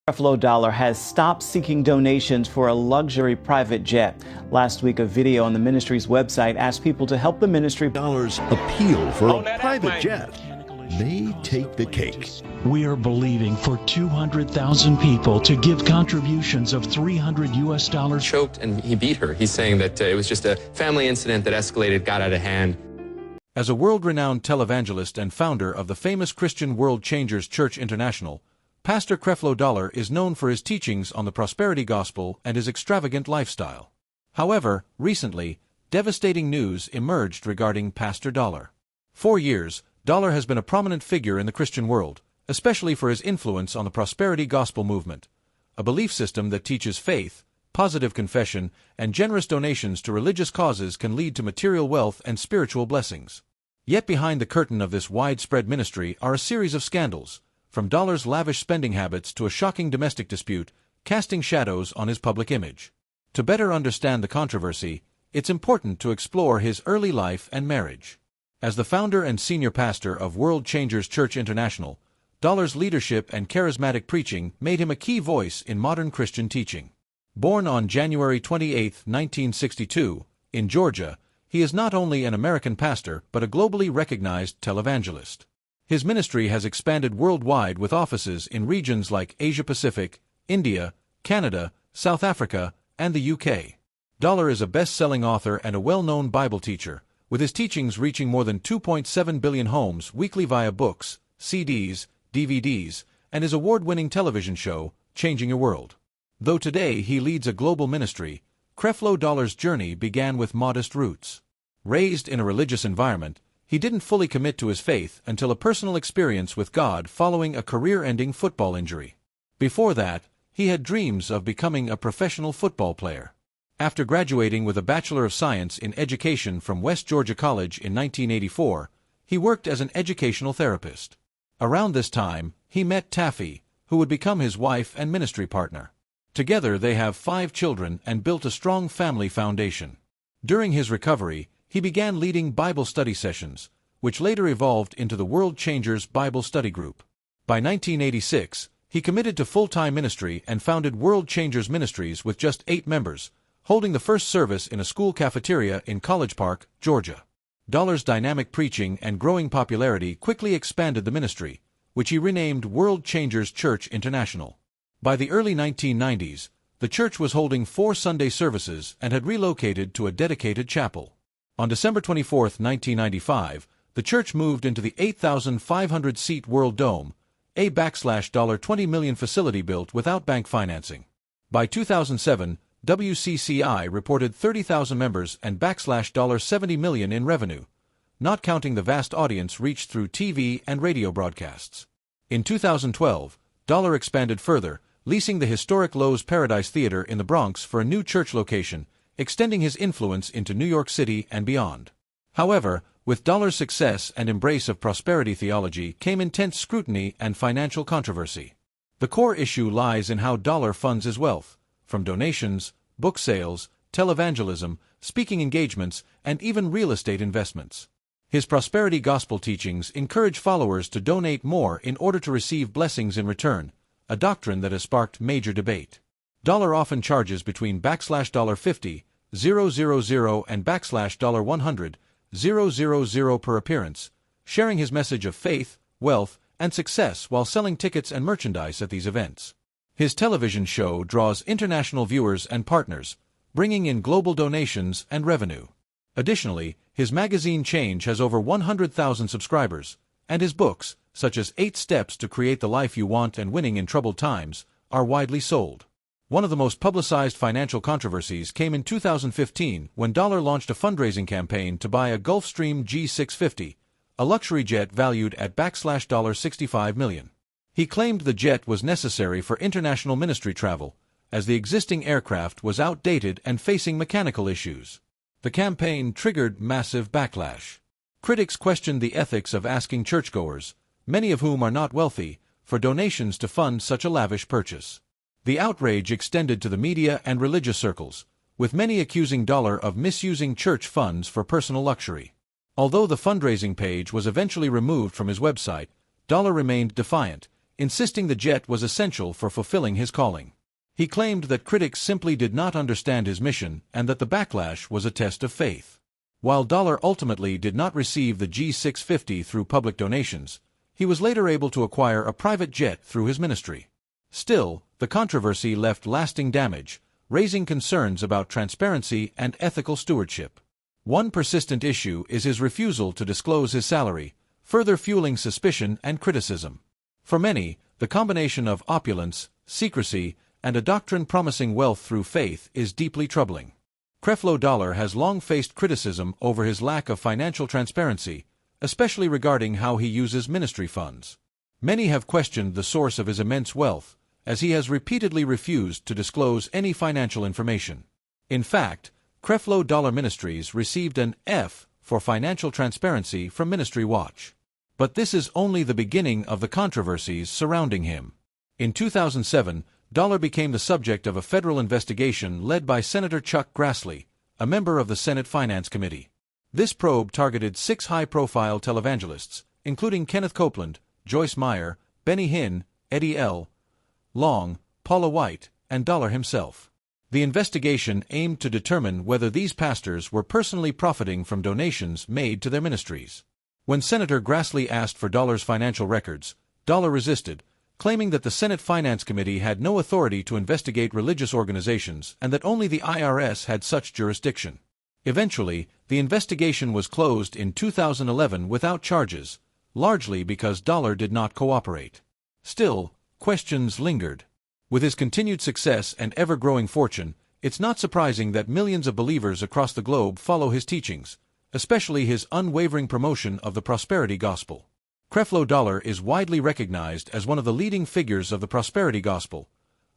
Creflo Dollar has stopped seeking donations for a luxury private jet. Last week, a video on the ministry's website asked people to help the ministry. Dollars appeal for a private jet may take the cake. We are believing for 200,000 people to give contributions of $300. Choked and he beat her. He's saying that it was just a family incident that escalated, got out of hand. As a world-renowned televangelist and founder of the famous Christian World Changers Church International, Pastor Creflo Dollar is known for his teachings on the prosperity gospel and his extravagant lifestyle. However, recently, devastating news emerged regarding Pastor Dollar. For years, Dollar has been a prominent figure in the Christian world, especially for his influence on the prosperity gospel movement, a belief system that teaches faith, positive confession, and generous donations to religious causes can lead to material wealth and spiritual blessings. Yet behind the curtain of this widespread ministry are a series of scandals, from Dollar's lavish spending habits to a shocking domestic dispute, casting shadows on his public image. To better understand the controversy, it's important to explore his early life and marriage. As the founder and senior pastor of World Changers Church International, Dollar's leadership and charismatic preaching made him a key voice in modern Christian teaching. Born on January 28, 1962, in Georgia, he is not only an American pastor but a globally recognized televangelist. His ministry has expanded worldwide with offices in regions like Asia-Pacific, India, Canada, South Africa, and the UK. Dollar is a best-selling author and a well-known Bible teacher, with his teachings reaching more than 2.7 billion homes weekly via books, CDs, DVDs, and his award-winning television show, Changing Your World. Though today he leads a global ministry, Creflo Dollar's journey began with modest roots. Raised in a religious environment, he didn't fully commit to his faith until a personal experience with God following a career-ending football injury. Before that, he had dreams of becoming a professional football player. After graduating with a Bachelor of Science in Education from West Georgia College in 1984, he worked as an educational therapist. Around this time, he met Taffy, who would become his wife and ministry partner. Together they have 5 children and built a strong family foundation. During his recovery, he began leading Bible study sessions, which later evolved into the World Changers Bible Study Group. By 1986, he committed to full-time ministry and founded World Changers Ministries with just 8 members, holding the first service in a school cafeteria in College Park, Georgia. Dollar's dynamic preaching and growing popularity quickly expanded the ministry, which he renamed World Changers Church International. By the early 1990s, the church was holding 4 Sunday services and had relocated to a dedicated chapel. On December 24, 1995, the church moved into the 8,500-seat World Dome, a $20 million facility built without bank financing. By 2007, WCCI reported 30,000 members and $70 million in revenue, not counting the vast audience reached through TV and radio broadcasts. In 2012, Dollar expanded further, leasing the historic Lowe's Paradise Theater in the Bronx for a new church location, extending his influence into New York City and beyond. However, with Dollar's success and embrace of prosperity theology came intense scrutiny and financial controversy. The core issue lies in how Dollar funds his wealth, from donations, book sales, televangelism, speaking engagements, and even real estate investments. His prosperity gospel teachings encourage followers to donate more in order to receive blessings in return, a doctrine that has sparked major debate. Dollar often charges between $50,000 and $100,000 per appearance, sharing his message of faith, wealth, and success while selling tickets and merchandise at these events. His television show draws international viewers and partners, bringing in global donations and revenue. Additionally, his magazine Change has over 100,000 subscribers, and his books, such as 8 Steps to Create the Life You Want and Winning in Troubled Times, are widely sold. One of the most publicized financial controversies came in 2015 when Dollar launched a fundraising campaign to buy a Gulfstream G650, a luxury jet valued at $65 million. He claimed the jet was necessary for international ministry travel, as the existing aircraft was outdated and facing mechanical issues. The campaign triggered massive backlash. Critics questioned the ethics of asking churchgoers, many of whom are not wealthy, for donations to fund such a lavish purchase. The outrage extended to the media and religious circles, with many accusing Dollar of misusing church funds for personal luxury. Although the fundraising page was eventually removed from his website, Dollar remained defiant, insisting the jet was essential for fulfilling his calling. He claimed that critics simply did not understand his mission and that the backlash was a test of faith. While Dollar ultimately did not receive the G650 through public donations, he was later able to acquire a private jet through his ministry. Still, the controversy left lasting damage, raising concerns about transparency and ethical stewardship. One persistent issue is his refusal to disclose his salary, further fueling suspicion and criticism. For many, the combination of opulence, secrecy, and a doctrine promising wealth through faith is deeply troubling. Creflo Dollar has long faced criticism over his lack of financial transparency, especially regarding how he uses ministry funds. Many have questioned the source of his immense wealth, as he has repeatedly refused to disclose any financial information. In fact, Creflo Dollar Ministries received an F for financial transparency from Ministry Watch. But this is only the beginning of the controversies surrounding him. In 2007, Dollar became the subject of a federal investigation led by Senator Chuck Grassley, a member of the Senate Finance Committee. This probe targeted 6 high-profile televangelists, including Kenneth Copeland, Joyce Meyer, Benny Hinn, Eddie L. Long, Paula White, and Dollar himself. The investigation aimed to determine whether these pastors were personally profiting from donations made to their ministries. When Senator Grassley asked for Dollar's financial records, Dollar resisted, claiming that the Senate Finance Committee had no authority to investigate religious organizations and that only the IRS had such jurisdiction. Eventually, the investigation was closed in 2011 without charges, largely because Dollar did not cooperate. Still, questions lingered. With his continued success and ever-growing fortune, it's not surprising that millions of believers across the globe follow his teachings, especially his unwavering promotion of the prosperity gospel. Creflo Dollar is widely recognized as one of the leading figures of the prosperity gospel,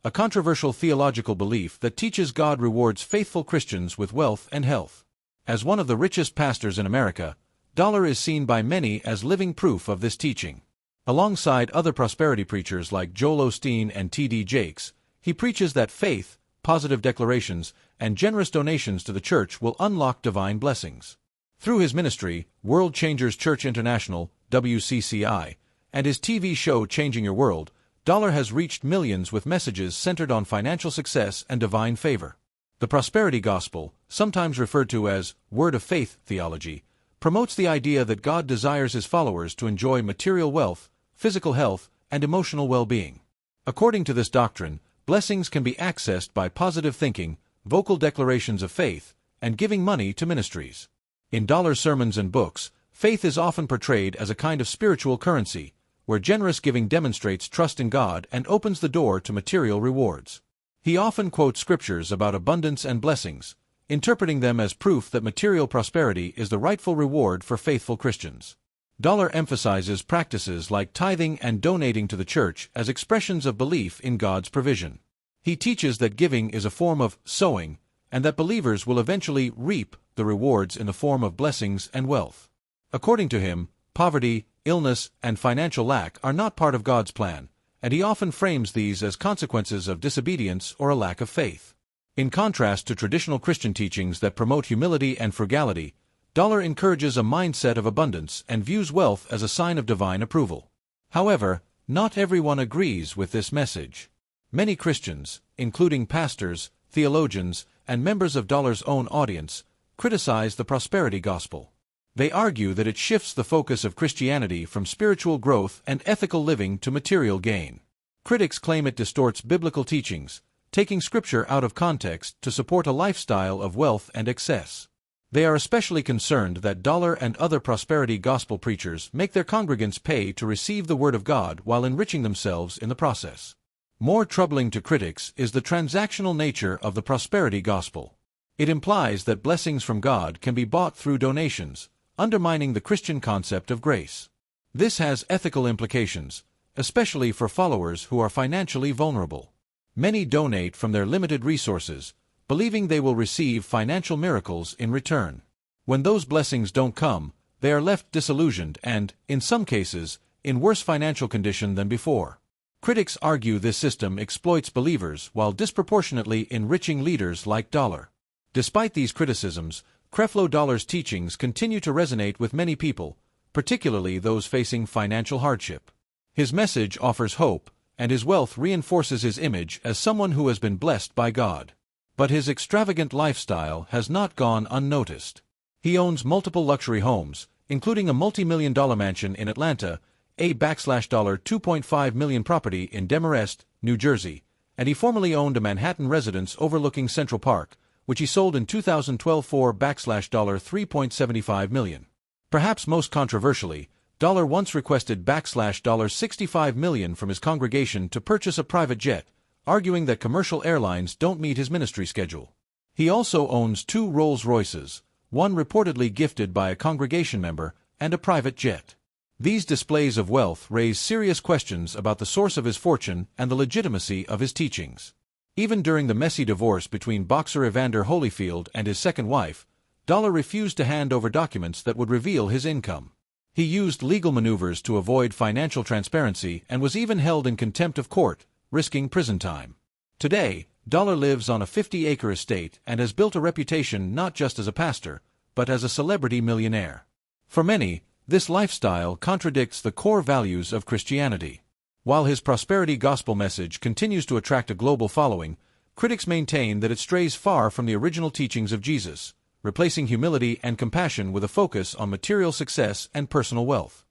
a controversial theological belief that teaches God rewards faithful Christians with wealth and health. As one of the richest pastors in America, Dollar is seen by many as living proof of this teaching. Alongside other prosperity preachers like Joel Osteen and T.D. Jakes, he preaches that faith, positive declarations, and generous donations to the church will unlock divine blessings. Through his ministry, World Changers Church International, WCCI, and his TV show Changing Your World, Dollar has reached millions with messages centered on financial success and divine favor. The prosperity gospel, sometimes referred to as word of faith theology, promotes the idea that God desires his followers to enjoy material wealth, physical health, and emotional well-being. According to this doctrine, blessings can be accessed by positive thinking, vocal declarations of faith, and giving money to ministries. In Dollar's sermons and books, faith is often portrayed as a kind of spiritual currency, where generous giving demonstrates trust in God and opens the door to material rewards. He often quotes scriptures about abundance and blessings, interpreting them as proof that material prosperity is the rightful reward for faithful Christians. Dollar emphasizes practices like tithing and donating to the church as expressions of belief in God's provision. He teaches that giving is a form of sowing, and that believers will eventually reap the rewards in the form of blessings and wealth. According to him, poverty, illness, and financial lack are not part of God's plan, and he often frames these as consequences of disobedience or a lack of faith. In contrast to traditional Christian teachings that promote humility and frugality, Dollar encourages a mindset of abundance and views wealth as a sign of divine approval. However, not everyone agrees with this message. Many Christians, including pastors, theologians, and members of Dollar's own audience, criticize the prosperity gospel. They argue that it shifts the focus of Christianity from spiritual growth and ethical living to material gain. Critics claim it distorts biblical teachings, taking scripture out of context to support a lifestyle of wealth and excess. They are especially concerned that Dollar and other prosperity gospel preachers make their congregants pay to receive the Word of God while enriching themselves in the process. More troubling to critics is the transactional nature of the prosperity gospel. It implies that blessings from God can be bought through donations, undermining the Christian concept of grace. This has ethical implications, especially for followers who are financially vulnerable. Many donate from their limited resources, believing they will receive financial miracles in return. When those blessings don't come, they are left disillusioned and, in some cases, in worse financial condition than before. Critics argue this system exploits believers while disproportionately enriching leaders like Dollar. Despite these criticisms, Creflo Dollar's teachings continue to resonate with many people, particularly those facing financial hardship. His message offers hope, and his wealth reinforces his image as someone who has been blessed by God. But his extravagant lifestyle has not gone unnoticed. He owns multiple luxury homes, including a multi-million-dollar mansion in Atlanta, a $2.5 million property in Demarest, New Jersey, and he formerly owned a Manhattan residence overlooking Central Park, which he sold in 2012 for $3.75 million. Perhaps most controversially, Dollar once requested $65 million from his congregation to purchase a private jet, arguing that commercial airlines don't meet his ministry schedule. He also owns 2 Rolls-Royces, one reportedly gifted by a congregation member, and a private jet. These displays of wealth raise serious questions about the source of his fortune and the legitimacy of his teachings. Even during the messy divorce between boxer Evander Holyfield and his second wife, Dollar refused to hand over documents that would reveal his income. He used legal maneuvers to avoid financial transparency and was even held in contempt of court, risking prison time. Today, Dollar lives on a 50-acre estate and has built a reputation not just as a pastor, but as a celebrity millionaire. For many, this lifestyle contradicts the core values of Christianity. While his prosperity gospel message continues to attract a global following, critics maintain that it strays far from the original teachings of Jesus, replacing humility and compassion with a focus on material success and personal wealth.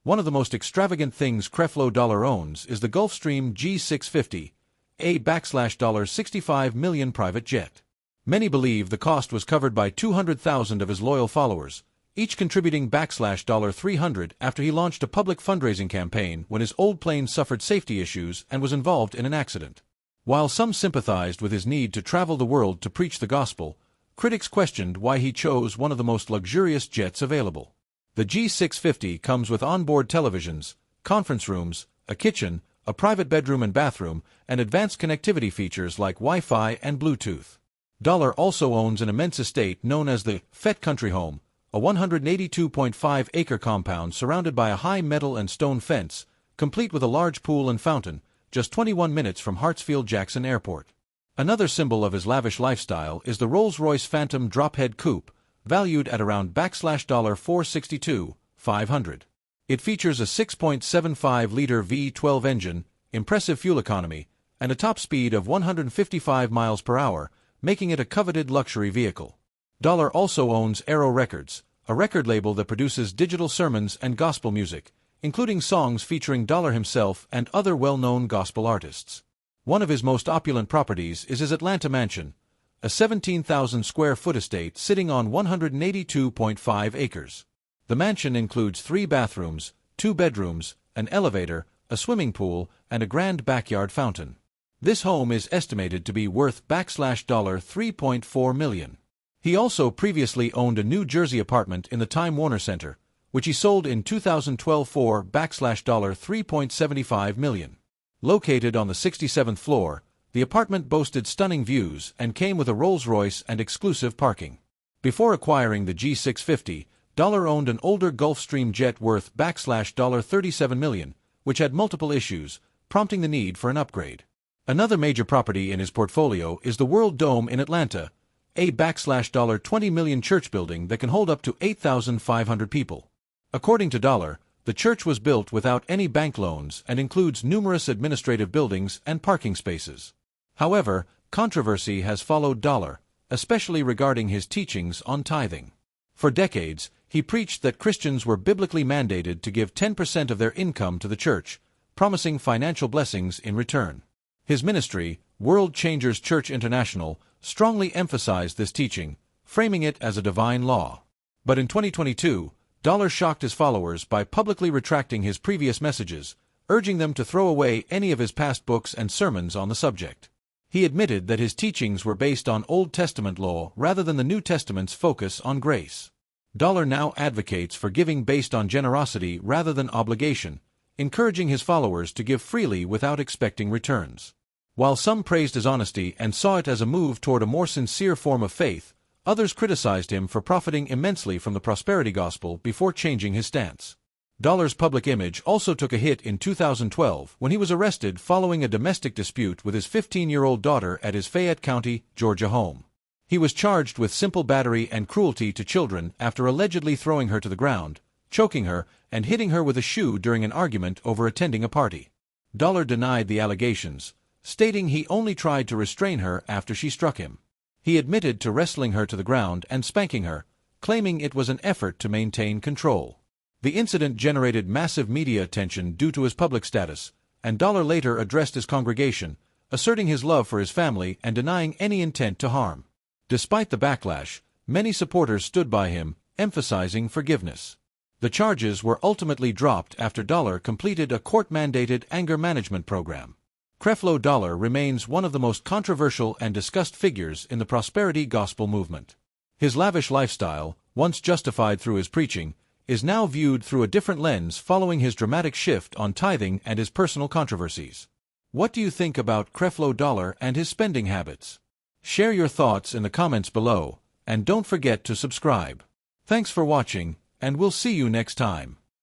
One of the most extravagant things Creflo Dollar owns is the Gulfstream G650, a $65 million private jet. Many believe the cost was covered by 200,000 of his loyal followers, each contributing $300 after he launched a public fundraising campaign when his old plane suffered safety issues and was involved in an accident. While some sympathized with his need to travel the world to preach the gospel, critics questioned why he chose one of the most luxurious jets available. The G650 comes with onboard televisions, conference rooms, a kitchen, a private bedroom and bathroom, and advanced connectivity features like Wi-Fi and Bluetooth. Dollar also owns an immense estate known as the Fett Country Home, a 182.5-acre compound surrounded by a high metal and stone fence, complete with a large pool and fountain, just 21 minutes from Hartsfield-Jackson Airport. Another symbol of his lavish lifestyle is the Rolls-Royce Phantom Drophead Coupe, valued at around $462,500. It features a 6.75-liter V12 engine, impressive fuel economy, and a top speed of 155 miles per hour, making it a coveted luxury vehicle. Dollar also owns Arrow Records, a record label that produces digital sermons and gospel music, including songs featuring Dollar himself and other well-known gospel artists. One of his most opulent properties is his Atlanta mansion, a 17,000-square-foot estate sitting on 182.5 acres. The mansion includes 3 bathrooms, 2 bedrooms, an elevator, a swimming pool, and a grand backyard fountain. This home is estimated to be worth $3.4 million. He also previously owned a New Jersey apartment in the Time Warner Center, which he sold in 2012 for $3.75 million. Located on the 67th floor, the apartment boasted stunning views and came with a Rolls-Royce and exclusive parking. Before acquiring the G650, Dollar owned an older Gulfstream jet worth $37 million, which had multiple issues, prompting the need for an upgrade. Another major property in his portfolio is the World Dome in Atlanta, a $20 million church building that can hold up to 8,500 people. According to Dollar, the church was built without any bank loans and includes numerous administrative buildings and parking spaces. However, controversy has followed Dollar, especially regarding his teachings on tithing. For decades, he preached that Christians were biblically mandated to give 10% of their income to the church, promising financial blessings in return. His ministry, World Changers Church International, strongly emphasized this teaching, framing it as a divine law. But in 2022, Dollar shocked his followers by publicly retracting his previous messages, urging them to throw away any of his past books and sermons on the subject. He admitted that his teachings were based on Old Testament law rather than the New Testament's focus on grace. Dollar now advocates for giving based on generosity rather than obligation, encouraging his followers to give freely without expecting returns. While some praised his honesty and saw it as a move toward a more sincere form of faith, others criticized him for profiting immensely from the prosperity gospel before changing his stance. Dollar's public image also took a hit in 2012 when he was arrested following a domestic dispute with his 15-year-old daughter at his Fayette County, Georgia home. He was charged with simple battery and cruelty to children after allegedly throwing her to the ground, choking her, and hitting her with a shoe during an argument over attending a party. Dollar denied the allegations, stating he only tried to restrain her after she struck him. He admitted to wrestling her to the ground and spanking her, claiming it was an effort to maintain control. The incident generated massive media attention due to his public status, and Dollar later addressed his congregation, asserting his love for his family and denying any intent to harm. Despite the backlash, many supporters stood by him, emphasizing forgiveness. The charges were ultimately dropped after Dollar completed a court-mandated anger management program. Creflo Dollar remains one of the most controversial and discussed figures in the prosperity gospel movement. His lavish lifestyle, once justified through his preaching, is now viewed through a different lens following his dramatic shift on tithing and his personal controversies. What do you think about Creflo Dollar and his spending habits? Share your thoughts in the comments below, and don't forget to subscribe. Thanks for watching, and we'll see you next time.